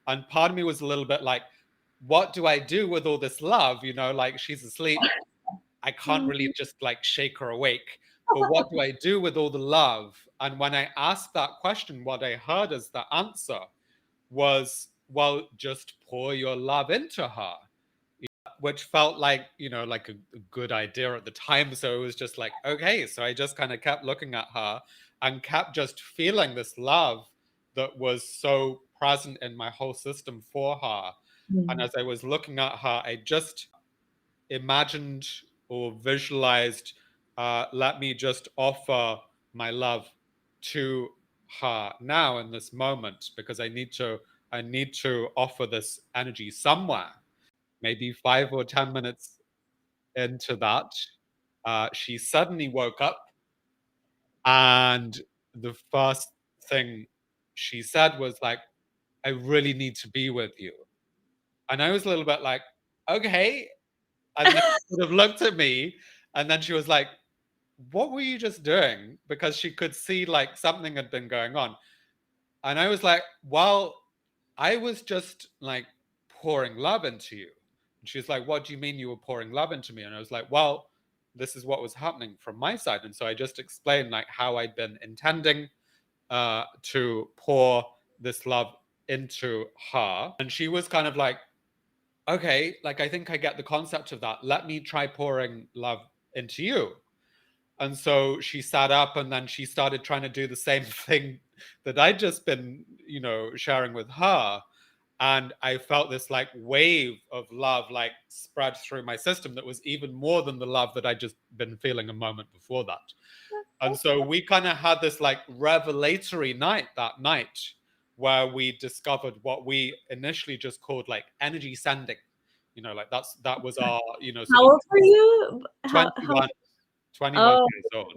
And part of me was a little bit like, what do I do with all this love? You know, like she's asleep. I can't really just like shake her awake. But what do I do with all the love? And when I asked that question, what I heard as the answer was, well, just pour your love into her, which felt like, you know, like a good idea at the time. So it was just like, okay. So I just kind of kept looking at her and kept just feeling this love that was so present in my whole system for her. And Mm. as I was looking at her, I just imagined or visualized, let me just offer my love to her now in this moment, because I need to offer this energy somewhere. Maybe 5 or 10 minutes into that, she suddenly woke up, and the first thing she said was like, I really need to be with you. And I was a little bit like, okay. And then she sort of looked at me, and then she was like, what were you just doing? Because she could see like something had been going on. And I was like, well, I was just like pouring love into you. And she's like, what do you mean you were pouring love into me? And I was like, well, this is what was happening from my side. And so I just explained like how I'd been intending to pour this love into her. And she was kind of like, okay, like I think I get the concept of that. Let me try pouring love into you. And so she sat up, and then she started trying to do the same thing that I'd just been, you know, sharing with her. And I felt this like wave of love like spread through my system that was even more than the love that I'd just been feeling a moment before that. And so we kind of had this like revelatory night that night, where we discovered what we initially just called like energy sending. You know, like that was our, you know, sort How of old were you? How 21, 21 Oh, years old.